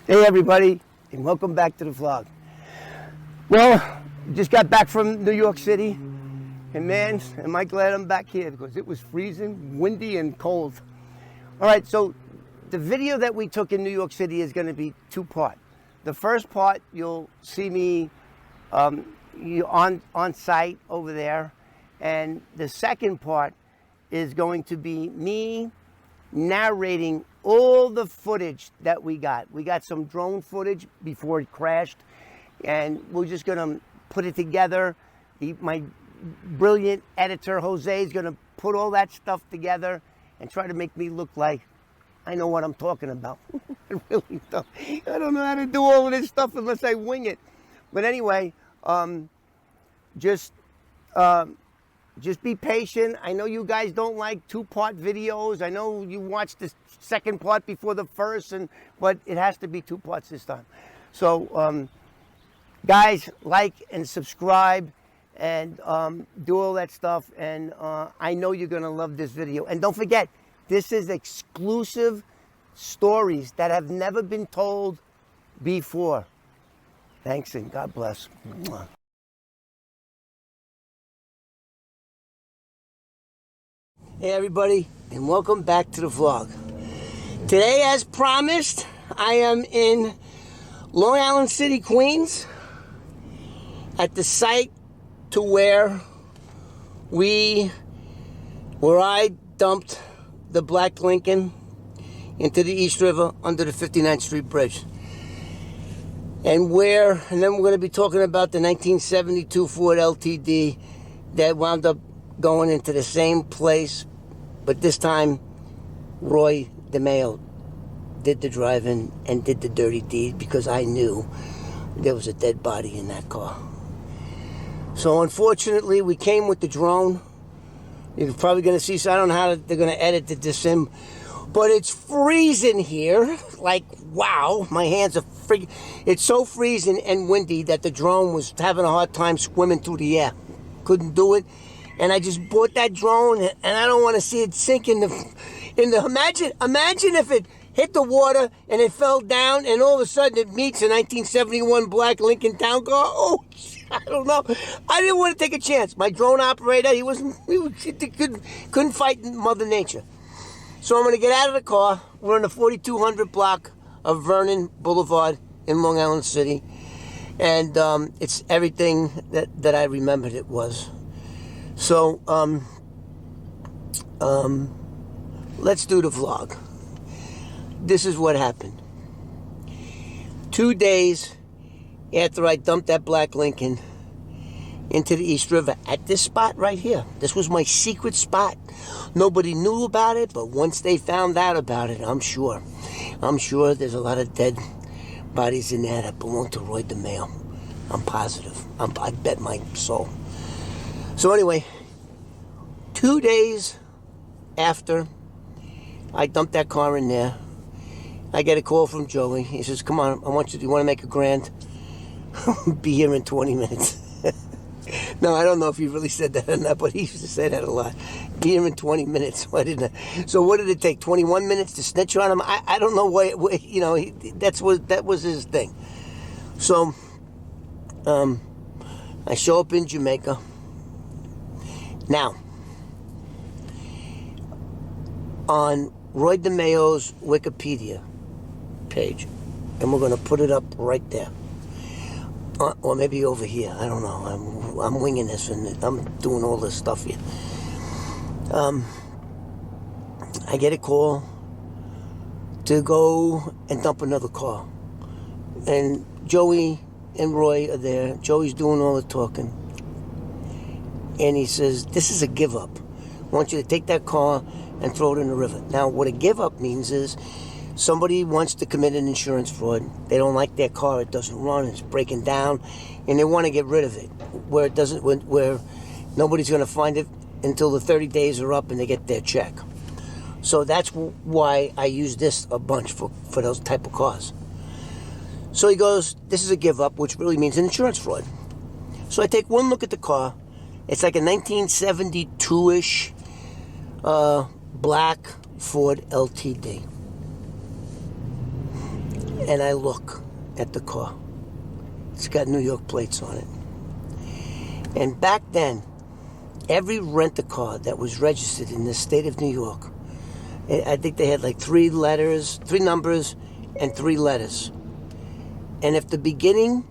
Hey everybody, and welcome back to the vlog. Well, just got back from New York City, and man, am I glad I'm back here because it was freezing, windy, and cold. All right, so the video that we took in New York City is going to be two-part. The first part, you'll see me on site over there, and the second part is going to be me narrating all the footage that we got. We got some drone footage before it crashed, and we're just gonna put it together. My brilliant editor, Jose, is gonna put all that stuff together and try to make me look like I know what I'm talking about. I really don't. I don't know how to do all of this stuff unless I wing it. But anyway, just be patient. I know you guys don't like two-part videos. I know you watched the second part before the first, but it has to be two parts this time. So, guys, like and subscribe and do all that stuff. And I know you're going to love this video. And don't forget, this is exclusive stories that have never been told before. Thanks and God bless. Hey everybody, and welcome back to the vlog. Today, as promised, I am in Long Island City, Queens, at the site to where I dumped the black Lincoln into the East River under the 59th Street Bridge. And then we're going to be talking about the 1972 Ford LTD that wound up going into the same place, but this time Roy DeMeo did the driving and did the dirty deed because I knew there was a dead body in that car. So unfortunately, we came with the drone. You're probably going to see, so I don't know how they're going to edit this in, but it's freezing here. Like, wow, my hands are freaking. It's so freezing and windy that the drone was having a hard time swimming through the air. Couldn't do it. And I just bought that drone, and I don't want to see it sink in the. Imagine if it hit the water and it fell down, and all of a sudden it meets a 1971 black Lincoln Town car. Oh, I don't know. I didn't want to take a chance. My drone operator, he couldn't fight Mother Nature. So I'm going to get out of the car. We're on the 4200 block of Vernon Boulevard in Long Island City, and it's everything that I remembered it was. So, let's do the vlog. This is what happened. 2 days after I dumped that black Lincoln into the East River at this spot right here. This was my secret spot. Nobody knew about it, but once they found out about it, I'm sure there's a lot of dead bodies in there that belong to Roy DeMeo. I'm positive. I bet my soul. So anyway, 2 days after I dumped that car in there, I get a call from Joey. He says, "Come on, you want to make a grand? Be here in 20 minutes." No, I don't know if he really said that or not, but he used to say that a lot. Be here in 20 minutes. Why didn't I? So what did it take? 21 minutes to snitch on him? I don't know why. You know, that was his thing. So I show up in Jamaica. Now, on Roy DeMeo's Wikipedia page, and we're going to put it up right there, or maybe over here. I don't know. I'm winging this, and I'm doing all this stuff here. I get a call to go and dump another car, and Joey and Roy are there. Joey's doing all the talking. And he says, "This is a give up. I want you to take that car and throw it in the river." Now, what a give up means is somebody wants to commit an insurance fraud. They don't like their car. It doesn't run. It's breaking down. And they want to get rid of it where nobody's going to find it until the 30 days are up and they get their check. So that's why I use this a bunch for those type of cars. So he goes, "This is a give up," which really means an insurance fraud. So I take one look at the car. It's like a 1972-ish black Ford LTD. And I look at the car. It's got New York plates on it. And back then, every rent-a-car that was registered in the state of New York, I think they had like 3 numbers, and 3 letters. And if the beginning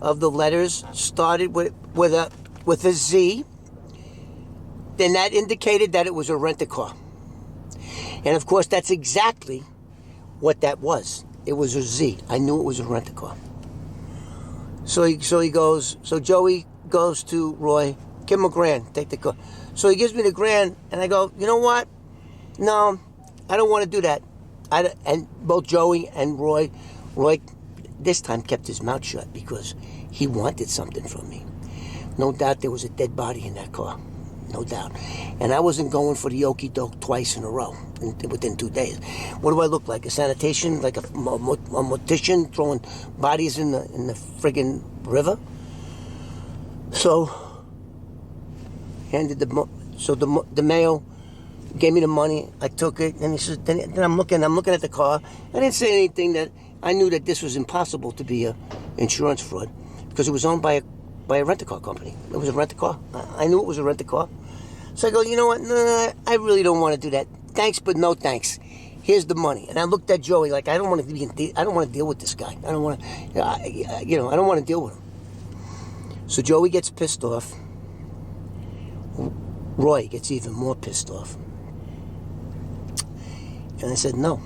of the letters started with a Z, then that indicated that it was a rent-a-car. And of course, that's exactly what that was. It was a Z. I knew it was a rent-a-car. So Joey goes to Roy, give him $1,000, take the car. So he gives me the $1,000, and I go, you know what? No, I don't want to do that. And both Joey and Roy this time kept his mouth shut because he wanted something from me. No doubt there was a dead body in that car. No doubt. And I wasn't going for the okey doke twice in a row within 2 days. What do I look like? A sanitation, like a mortician throwing bodies in the friggin' river? So DeMeo gave me the money. I took it, and he says, then I'm looking at the car. I didn't say anything. That I knew that this was impossible to be a insurance fraud because it was owned by a rent-a-car company. It was a rent-a-car. I knew it was a rent-a-car. So I go, you know what? Nah, I really don't want to do that. Thanks, but no thanks. Here's the money. And I looked at Joey like, I don't want to deal with this guy. I don't want to, I don't want to deal with him. So Joey gets pissed off. Roy gets even more pissed off. And I said, no,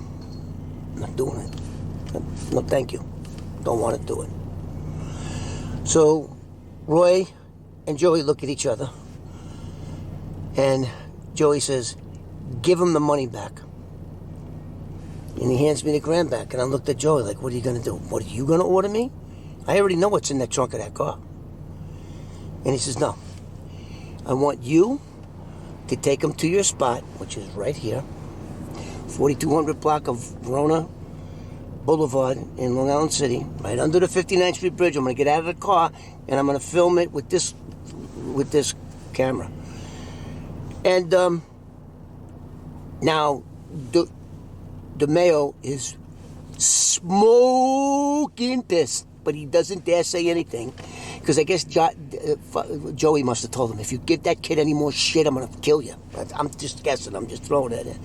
I'm not doing it. No, thank you. Don't want to do it. So Roy and Joey look at each other, and Joey says, give him the money back. And he hands me the $1,000 back, and I looked at Joey like, what are you going to do? What, are you going to order me? I already know what's in that trunk of that car. And he says, no. I want you to take him to your spot, which is right here, 4200 block of Verona Boulevard in Long Island City, right under the 59th Street Bridge. I'm going to get out of the car, and I'm going to film it with this camera. And now, DeMeo is smoking pissed, but he doesn't dare say anything, because I guess Joey must have told him, if you give that kid any more shit, I'm going to kill you. I'm just guessing. I'm just throwing it in,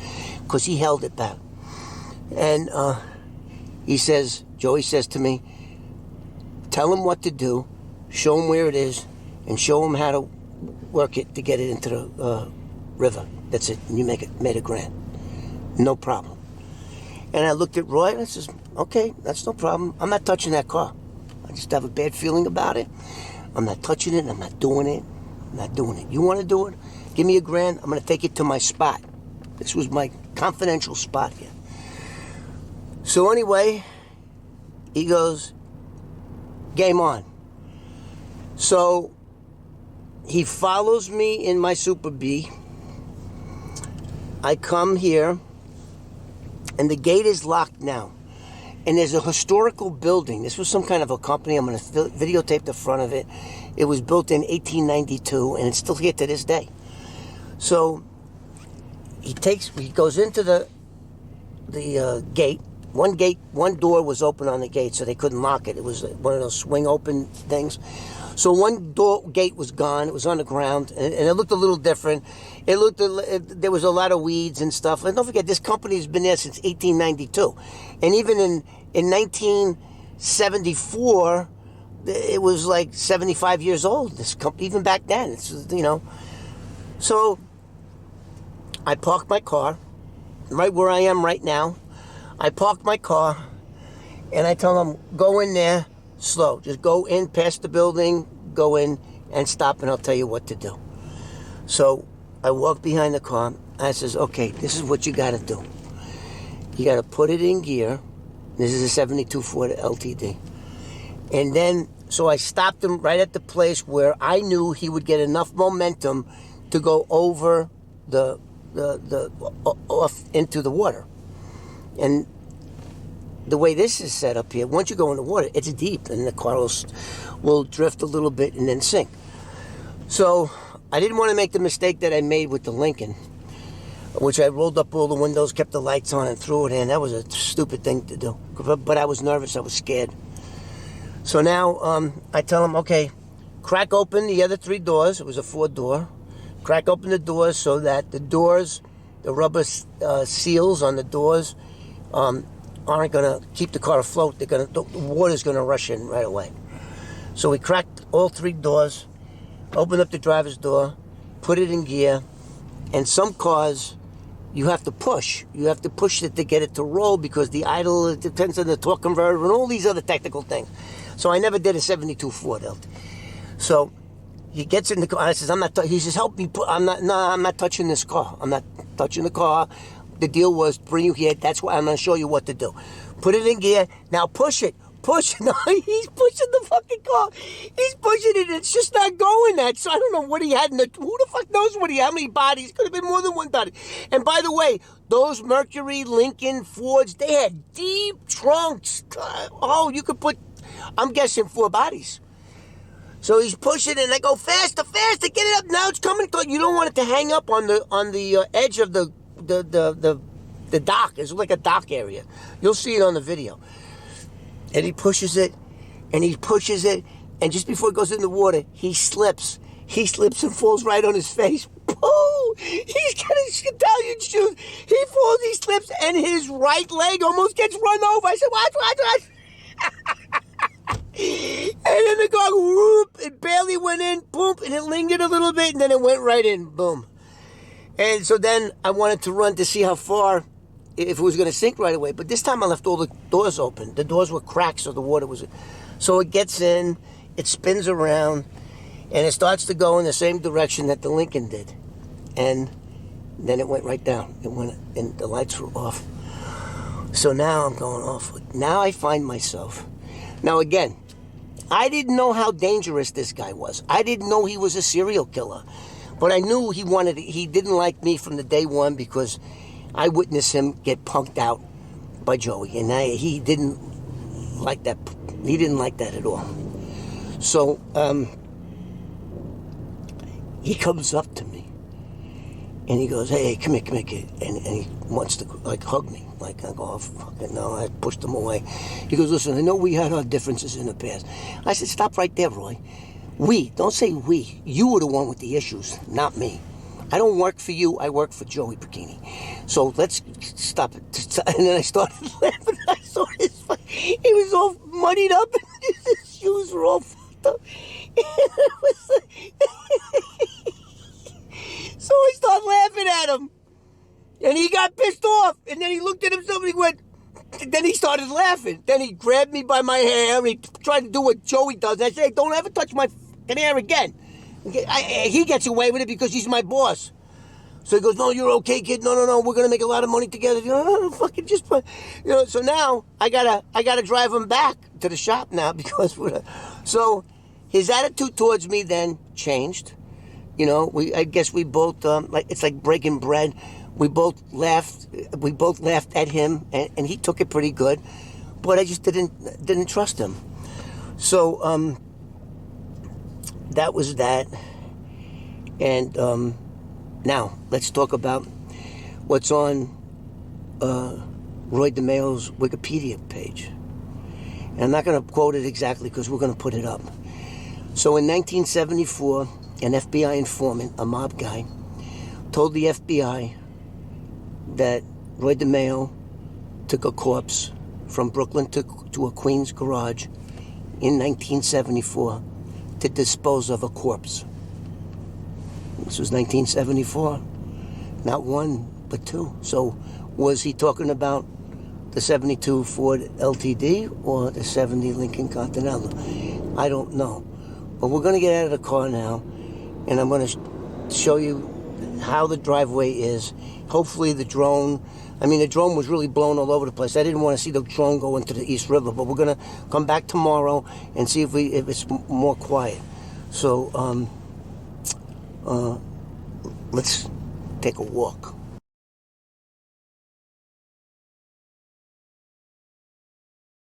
because he held it back. And Joey says to me, tell him what to do, show him where it is, and show him how to work it to get it into the river. That's it. And you made $1,000. No problem. And I looked at Roy and I says, okay, that's no problem. I'm not touching that car. I just have a bad feeling about it. I'm not touching it. I'm not doing it. I'm not doing it. You want to do it? Give me $1,000. I'm going to take it to my spot. This was my confidential spot here. So anyway, he goes, game on. So he follows me in my Super B. I come here, and the gate is locked now. And there's a historical building. This was some kind of a company. I'm going to videotape the front of it. It was built in 1892, and it's still here to this day. So he goes into the gate. One door was open on the gate, so they couldn't lock it. It was one of those swing open things. So one gate was gone. It was on the ground, and it looked a little different. There was a lot of weeds and stuff. And don't forget, this company's been there since 1892. And even in 1974, it was like 75 years old, this company, even back then. It's, So I parked my car right where I am right now. I parked my car, and I tell them, go in there slow. Just go in past the building, go in and stop, and I'll tell you what to do. So I walk behind the car, and I says, okay, this is what you got to do. You got to put it in gear. This is a 72 Ford LTD. And then, so I stopped him right at the place where I knew he would get enough momentum to go over off into the water. And the way this is set up here, once you go in the water, it's deep, and the car will drift a little bit and then sink. So I didn't want to make the mistake that I made with the Lincoln. which I rolled up all the windows, kept the lights on, and threw it in. That was a stupid thing to do. But I was nervous. I was scared. So now I tell him, okay, crack open the other 3 doors. It was a 4-door. Crack open the doors so that the doors, the rubber seals on the doors aren't going to keep the car afloat. The water's going to rush in right away. So we cracked all 3 doors, opened up the driver's door, put it in gear, and some cars you have to push. You have to push it to get it to roll because the idle, it depends on the torque converter and all these other technical things. So I never did a 72 Ford. So he gets in the car. I says, he says, help me. I'm not touching this car. I'm not touching the car. The deal was bring you here. That's why I'm going to show you what to do. Put it in gear. Now push it. Push. No, he's pushing the fucking car. He's pushing it. It's just not going that. So I don't know what he had in the... Who the fuck knows how many bodies? Could have been more than one body. And by the way, those Mercury, Lincoln, Fords, they had deep trunks. You could put, I'm guessing, 4 bodies. So he's pushing it, and I go, faster, faster, get it up. Now it's coming. You don't want it to hang up on the edge of the dock. It's like a dock area. You'll see it on the video. And he pushes it, and he pushes it, and just before it goes in the water, he slips. He slips and falls right on his face. Pooh! He's got his Italian shoes. He falls, he slips, and his right leg almost gets run over. I said, watch. And then the car, whoop, it barely went in, boom, and it lingered a little bit, and then it went right in, boom. And so then I wanted to run to see how far, if it was going to sink right away. But this time I left all the doors open. The doors were cracked, so the water was... So it gets in, it spins around, and it starts to go in the same direction that the Lincoln did. And then it went right down. It went, and the lights were off. So now I'm going off. Now I find myself... Now again, I didn't know how dangerous this guy was. I didn't know he was a serial killer. But I knew he didn't like me from the day one because I witnessed him get punked out by Joey. And he didn't like that. He didn't like that at all. So he comes up to me and he goes, hey, come here, kid. And he wants to hug me. I go, oh, fuck it, no. I pushed him away. He goes, listen, I know we had our differences in the past. I said, stop right there, Roy. We, don't say we. You were the one with the issues, not me. I don't work for you. I work for Joey Bikini. So let's stop it. And then I started laughing. I saw his face. He was all muddied up. And his shoes were all fucked up. So I started laughing at him. And he got pissed off. And then he looked at himself and he went... Then he started laughing. Then he grabbed me by my hair. And he tried to do what Joey does. And I said, hey, don't ever touch my fucking hair again. He gets away with it because he's my boss. So he goes, no, you're okay, kid. No, we're going to make a lot of money together. Fucking just... so now I gotta drive him back to the shop now because... So his attitude towards me then changed. I guess we both... it's like breaking bread. We both laughed at him, and he took it pretty good, but I just didn't trust him. So that was that. And now let's talk about what's on Roy DeMeo's Wikipedia page. And I'm not going to quote it exactly because we're going to put it up. So in 1974, an FBI informant, a mob guy, told the FBI that Roy DeMeo took a corpse from Brooklyn to a Queens garage in 1974 to dispose of a corpse. This was 1974. Not one, but 2. So was he talking about the 72 Ford LTD or the 70 Lincoln Continental? I don't know. But we're going to get out of the car now, and I'm going to show you how the driveway is. Hopefully the drone was really blown all over the place. I didn't want to see the drone go into the East River, but we're going to come back tomorrow and see if it's more quiet. So let's take a walk.